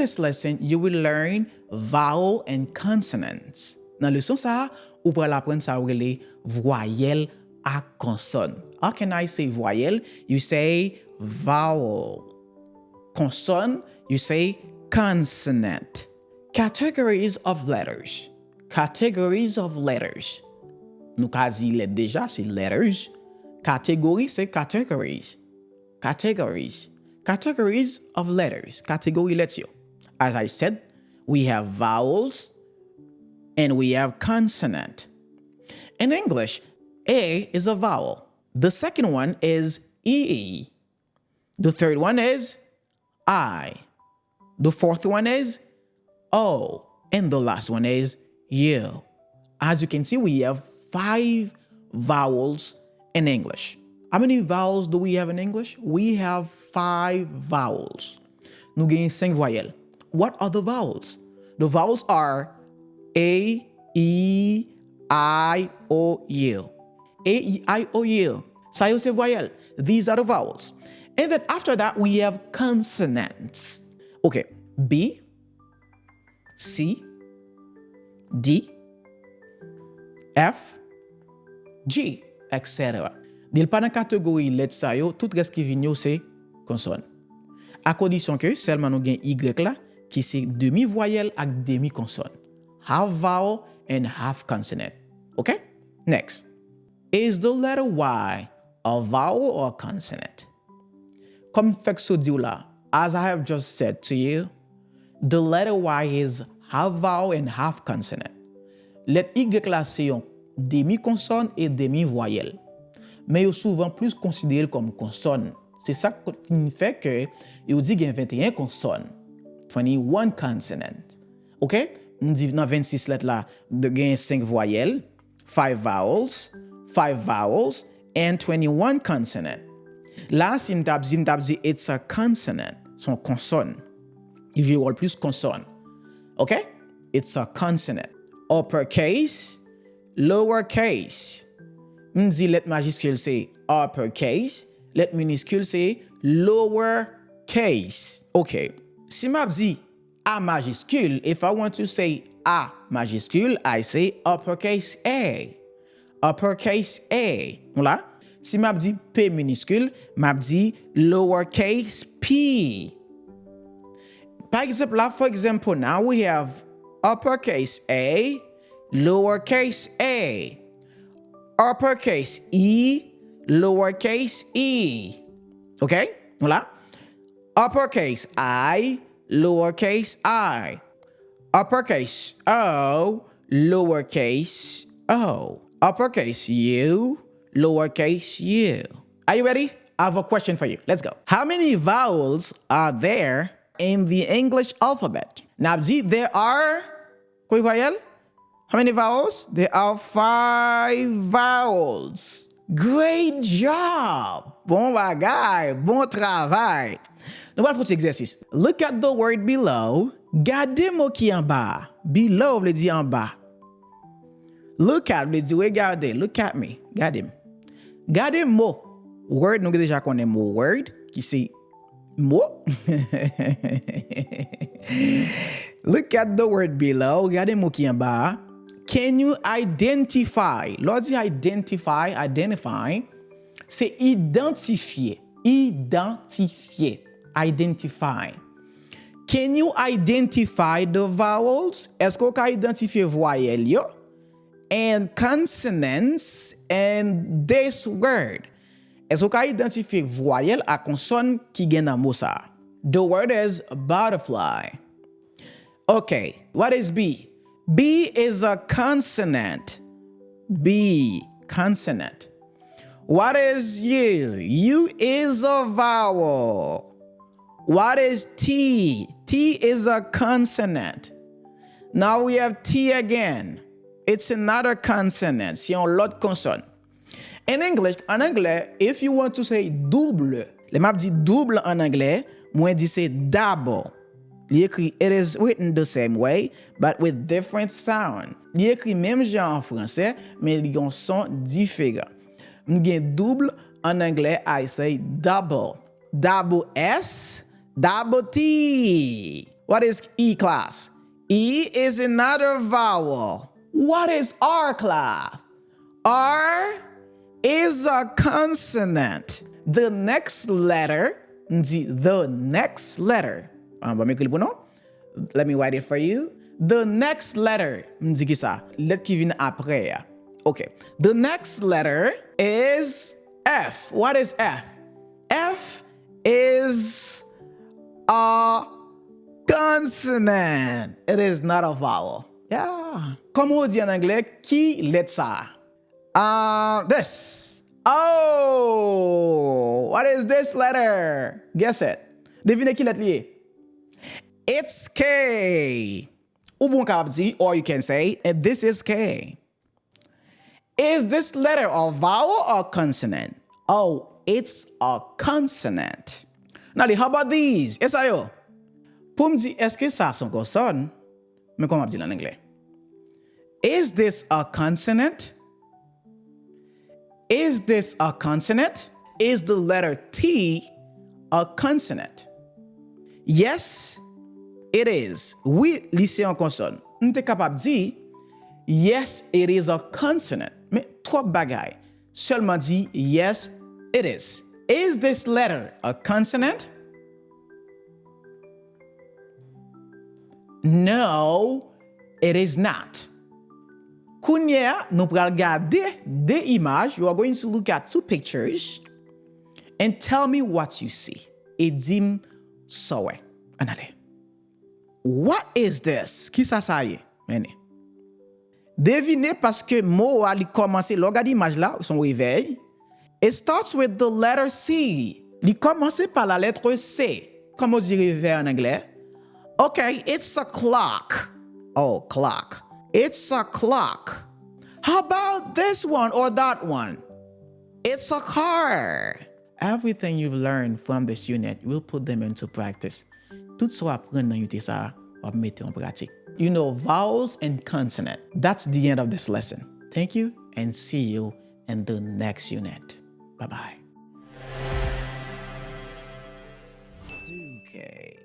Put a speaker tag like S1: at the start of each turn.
S1: this lesson, you will learn vowel and consonants. Dans leçon ça, ou pour apprendre ça les voyelles à consonne. How can I say voyelle? You say vowel. Consonne, you say consonant. Categories of letters. Categories of letters. Nous ka dit lettres déjà, c'est letters. Category, c'est categories. Categories. Categories of letters. Category letters. As I said, we have vowels and we have consonant. In English, A is a vowel. The second one is E. The third one is I. The fourth one is O. And the last one is U. As you can see, we have 5 vowels in English. How many vowels do we have in English? We have 5 vowels. Nous gagnons 5 voyelles. What are the vowels? The vowels are A, E, I, O, U. A, E, I, O, U. Ça y est, c'est voyelles. These are the vowels. And then after that, we have consonants. Okay, B, C, D, F, G, etc. Dès pas dans catégorie lettres ça yo, tout reste qui vient c'est consonne. À condition que seulement nous gain Y là qui c'est demi voyelle avec demi consonne. Half vowel and half consonant. Okay? Next. Is the letter Y a vowel or a consonant? Comme fait que dit là, as I have just said to you, the letter Y is half vowel and half consonant. Lettre Y là c'est un demi consonne et demi voyelle. Mais ils sont souvent plus considérés comme consonnes. C'est ça qui fait que ils disent qu'il y a 21 consonnes. 21 consonants. OK? On dit dans 26 lettres là, il y a 5 voyelles, 5 vowels, and 21 consonants. Là, si on dit it's a consonant, son consonne. Il joue plus consonne. OK? It's a consonant. Uppercase, lowercase. On dit lettre majuscule c'est uppercase, lettre minuscule c'est lowercase. Okay. Si m'a dit A majuscule, if I want to say A majuscule, I say uppercase A. Uppercase A. Voilà. Si m'a dit P minuscule, m'a dit lowercase P. Par exemple, là, for example, now we have uppercase A, lowercase A. Uppercase E, lowercase E. Okay? Voilà. Uppercase I, lowercase I. Uppercase O, lowercase O. Uppercase U, lowercase U. Are you ready? I have a question for you. Let's go. How many vowels are there in the English alphabet? Now, there are... Quoi voyelle? How many vowels? There are 5 vowels. Great job! Bon bagay, bon travail. Nous allons faire cet exercice. Look at the word below. Gardez mot qui en bas. Below veut dire en bas. Look at veut dire regardez. Look at me. Gardez. Gardez mot. Word, nous déjà connaissons mot word qui c'est mot. Look at the word below. Gardez mot qui en bas. Can you identify? L'on dit identify, c'est identifier. Identifier. Identify. Can you identify the vowels? Est-ce qu'on peut identifier voyelles yo? And consonants and this word? Est-ce qu'on peut identifier voyelles à consonne qui gagne dans mot ça? The word is butterfly. Okay, what is B? B is a consonant. B, consonant. What is U? U is a vowel. What is T? T is a consonant. Now we have T again. It's another consonant. C'est un autre consonne. In English, en anglais, if you want to say double, le map dit double en anglais, moi dit c'est double. It is written the same way, but with different sound. Il écrit même genre en français, mais il y a un son différent. M'gen double en anglais, I say double. Double S, double T. What is E, class? E is another vowel. What is R, class? R is a consonant. The next letter, the next letter. Let me write it for you. The next letter, let Kevin après. Okay. The next letter is F. What is F? F is a consonant. It is not a vowel. Yeah. Comme on dit en anglais, qui let ça? This. Oh, what is this letter? Guess it. Devinez qui lettre lié? It's K. Ou bon capable dire, or you can say, this is K. Is this letter a vowel or consonant? Oh, it's a consonant. Now, how about these? Yes, I. Pour me dire, est-ce que ça sont consonnes? Mais comment dire en anglais? Is this a consonant? Is this a consonant? Is the letter T a consonant? Yes, it is. Oui, lycée en consonne. On est capable de dire, yes, it is a consonant. Mais trois bagailles. Seulement dit, yes, it is. Is this letter a consonant? No, it is not. Kounya, nous pral regarder des images. You are going to look at two pictures and tell me what you see. Et dis-moi so ouais. Anale. What is this? Qui ça y est? Mene. Devinez parce que mot a li commencé, regarde l'image là, son réveil. It starts with the letter C. Li commence par la lettre C. Comment on dit réveil en anglais? Okay, it's a clock. Oh, clock. It's a clock. How about this one or that one? It's a car. Everything you've learned from this unit, we'll put them into practice. Tout ça apprendre dans unité ça, on va mettre en pratique. You know vowels and consonant. That's the end of this lesson. Thank you and see you in the next unit. Bye-bye. Okay.